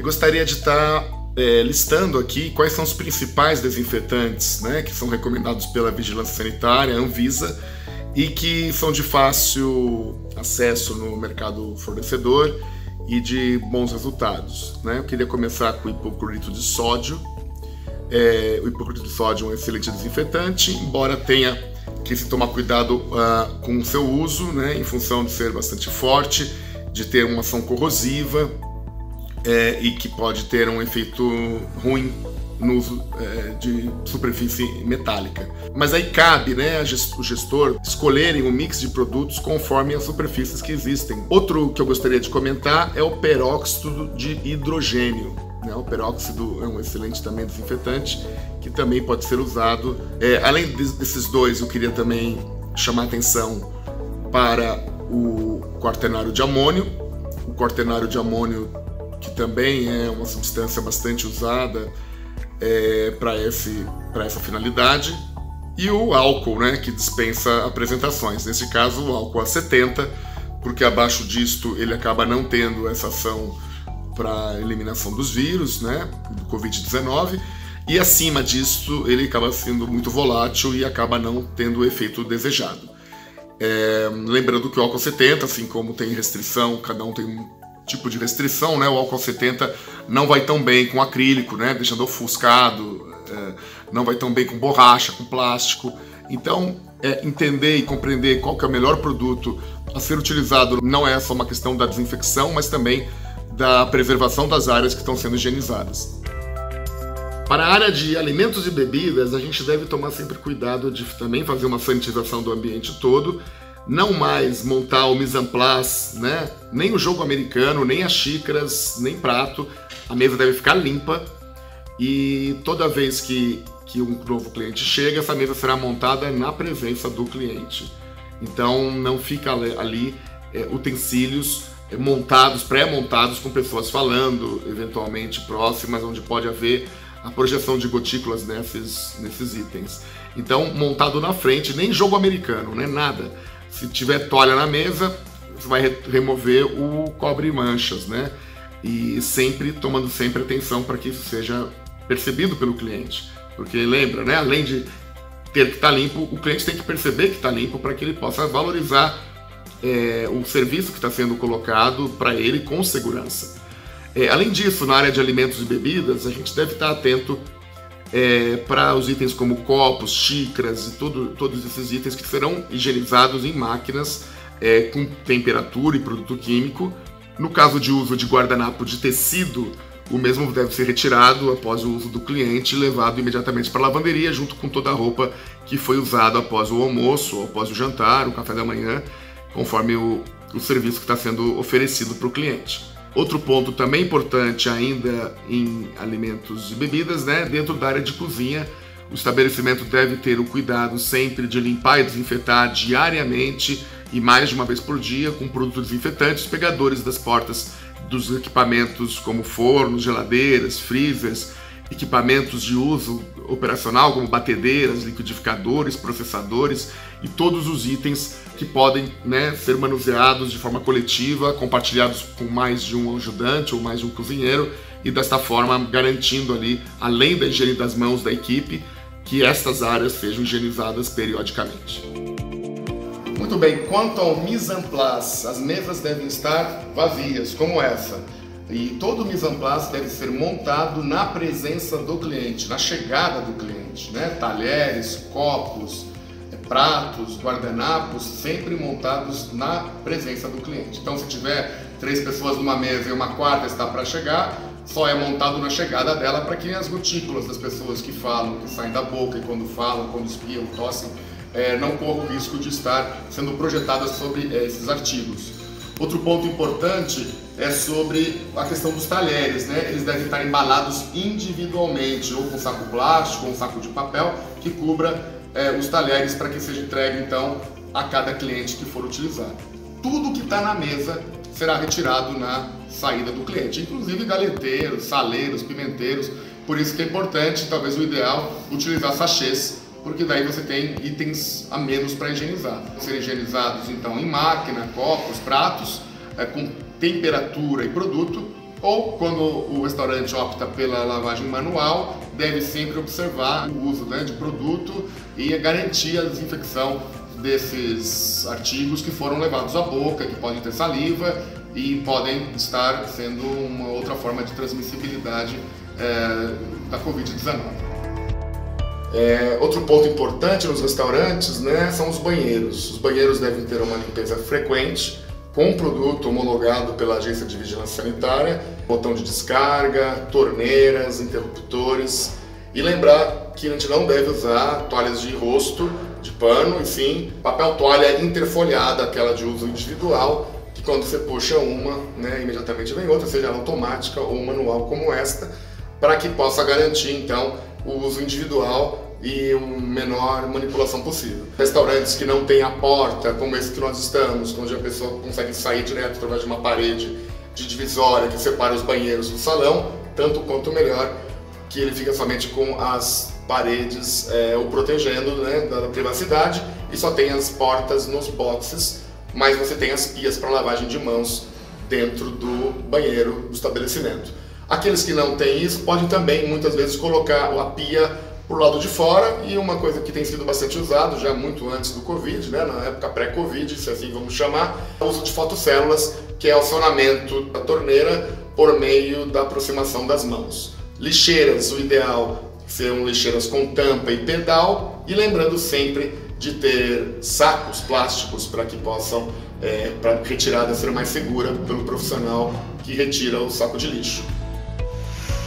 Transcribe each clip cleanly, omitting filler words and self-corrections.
Eu gostaria de estar listando aqui quais são os principais desinfetantes, né, que são recomendados pela Vigilância Sanitária, Anvisa, e que são de fácil acesso no mercado fornecedor e de bons resultados, né? Eu queria começar com o hipoclorito de sódio. O hipoclorito de sódio é um excelente desinfetante, embora tenha que se tomar cuidado com o seu uso, né, em função de ser bastante forte, de ter uma ação corrosiva e que pode ter um efeito ruim no uso de superfície metálica. Mas aí cabe, né, o gestor escolherem um mix de produtos conforme as superfícies que existem. Outro que eu gostaria de comentar é o peróxido de hidrogênio. O peróxido é um excelente também desinfetante que também pode ser usado. Além desses dois, eu queria também chamar a atenção para o quaternário de amônio. O quaternário de amônio, que também é uma substância bastante usada para essa finalidade, e o álcool, né, que dispensa apresentações. Nesse caso, o álcool A70, porque abaixo disto ele acaba não tendo essa ação para eliminação dos vírus, né, do Covid-19, e acima disto ele acaba sendo muito volátil e acaba não tendo o efeito desejado. Lembrando que o álcool 70, assim como tem restrição, cada um tem um tipo de restrição, né? O álcool 70 não vai tão bem com acrílico, né? Deixando ofuscado, não vai tão bem com borracha, com plástico. Então, entender e compreender qual que é o melhor produto a ser utilizado não é só uma questão da desinfecção, mas também da preservação das áreas que estão sendo higienizadas. Para a área de alimentos e bebidas, a gente deve tomar sempre cuidado de também fazer uma sanitização do ambiente todo, não mais montar o mise en place, né? Nem o jogo americano, nem as xícaras, nem prato. A mesa deve ficar limpa e toda vez que um novo cliente chega, essa mesa será montada na presença do cliente. Então não fica ali utensílios montados, pré-montados, com pessoas falando, eventualmente próximas, onde pode haver a projeção de gotículas nesses itens. Então, montado na frente, nem jogo americano, né? Nada. Se tiver toalha na mesa, você vai remover o cobre-manchas, né? E tomando sempre atenção para que isso seja percebido pelo cliente. Porque lembra, né? Além de ter que estar limpo, o cliente tem que perceber que está limpo para que ele possa valorizar o serviço que está sendo colocado para ele com segurança. Além disso, na área de alimentos e bebidas, a gente deve estar atento para os itens como copos, xícaras e todos esses itens que serão higienizados em máquinas com temperatura e produto químico. No caso de uso de guardanapo de tecido, o mesmo deve ser retirado após o uso do cliente e levado imediatamente para a lavanderia, junto com toda a roupa que foi usada após o almoço, ou após o jantar, o café da manhã, conforme o serviço que está sendo oferecido para o cliente. Outro ponto também importante ainda em alimentos e bebidas, né? Dentro da área de cozinha, o estabelecimento deve ter o cuidado sempre de limpar e desinfetar diariamente e mais de uma vez por dia com produtos desinfetantes, pegadores das portas dos equipamentos como fornos, geladeiras, freezers, equipamentos de uso operacional como batedeiras, liquidificadores, processadores e todos os itens que podem, né, ser manuseados de forma coletiva, compartilhados com mais de um ajudante ou mais de um cozinheiro e desta forma garantindo ali, além da higiene das mãos da equipe, que estas áreas sejam higienizadas periodicamente. Muito bem, quanto ao mise en place, as mesas devem estar vazias, como essa. E todo o mise en place deve ser montado na presença do cliente, na chegada do cliente, né? Talheres, copos, pratos, guardanapos, sempre montados na presença do cliente. Então, se tiver 3 pessoas numa mesa e uma quarta está para chegar, só é montado na chegada dela para que as gotículas das pessoas que falam, que saem da boca e quando falam, quando espiam, tossem, não corram o risco de estar sendo projetadas sobre esses artigos. Outro ponto importante é sobre a questão dos talheres, né? Eles devem estar embalados individualmente, ou com saco plástico, ou um saco de papel, que cubra os talheres para que seja entregue, então, a cada cliente que for utilizado. Tudo que está na mesa será retirado na saída do cliente, inclusive galeteiros, saleiros, pimenteiros. Por isso que é importante, talvez o ideal, utilizar sachês, porque daí você tem itens a menos para higienizar. Serem higienizados então em máquina, copos, pratos, com temperatura e produto, Ou, quando o restaurante opta pela lavagem manual, deve sempre observar o uso, né, de produto e garantir a desinfecção desses artigos que foram levados à boca, que podem ter saliva e podem estar sendo uma outra forma de transmissibilidade da Covid-19. Outro ponto importante nos restaurantes, né, são os banheiros. Os banheiros devem ter uma limpeza frequente, com um produto homologado pela Agência de Vigilância Sanitária, botão de descarga, torneiras, interruptores. E lembrar que a gente não deve usar toalhas de rosto, de pano, e sim papel toalha interfolhada, aquela de uso individual, que quando você puxa uma, né, imediatamente vem outra, seja ela automática ou manual como esta, para que possa garantir então o uso individual e uma menor manipulação possível. Restaurantes que não têm a porta, como esse que nós estamos, onde a pessoa consegue sair direto através de uma parede de divisória que separa os banheiros do salão, tanto quanto melhor, que ele fica somente com as paredes o protegendo, né, da privacidade, e só tem as portas nos boxes, mas você tem as pias para lavagem de mãos dentro do banheiro do estabelecimento. Aqueles que não têm isso podem também muitas vezes colocar a pia por lado de fora, e uma coisa que tem sido bastante usado já muito antes do Covid, né, na época pré-Covid, se assim vamos chamar, o uso de fotocélulas, que é o acionamento da torneira por meio da aproximação das mãos. Lixeiras, o ideal serão lixeiras com tampa e pedal, e lembrando sempre de ter sacos plásticos para que possam, para a retirada ser mais segura pelo profissional que retira o saco de lixo.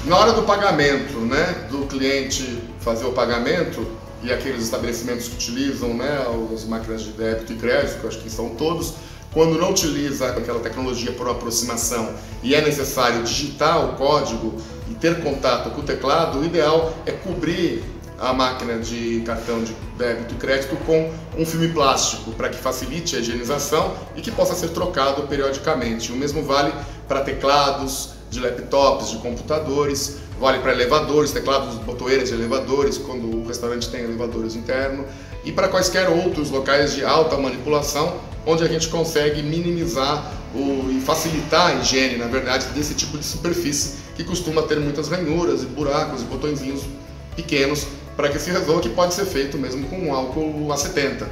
Na hora do pagamento, né, do cliente fazer o pagamento, e aqueles estabelecimentos que utilizam, né, as máquinas de débito e crédito, que eu acho que são todos, quando não utiliza aquela tecnologia por aproximação e é necessário digitar o código e ter contato com o teclado, o ideal é cobrir a máquina de cartão de débito e crédito com um filme plástico para que facilite a higienização e que possa ser trocado periodicamente. O mesmo vale para teclados de laptops, de computadores, vale para elevadores, teclados, botoeiras de elevadores, quando o restaurante tem elevadores internos, e para quaisquer outros locais de alta manipulação, onde a gente consegue minimizar e facilitar a higiene, na verdade, desse tipo de superfície que costuma ter muitas ranhuras e buracos e botõezinhos pequenos, para que se resolva, que pode ser feito mesmo com álcool A70.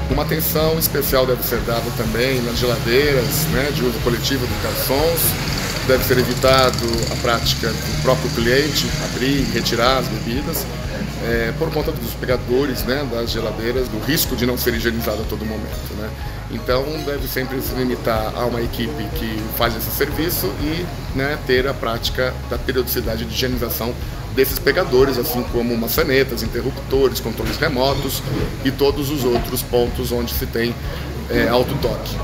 Uma atenção especial deve ser dada também nas geladeiras, né, de uso coletivo de garçons. Deve ser evitado a prática do próprio cliente abrir e retirar as bebidas, por conta dos pegadores, né, das geladeiras, do risco de não ser higienizado a todo momento, né. Então deve sempre se limitar a uma equipe que faz esse serviço e, né, ter a prática da periodicidade de higienização desses pegadores, assim como maçanetas, interruptores, controles remotos e todos os outros pontos onde se tem autotoque.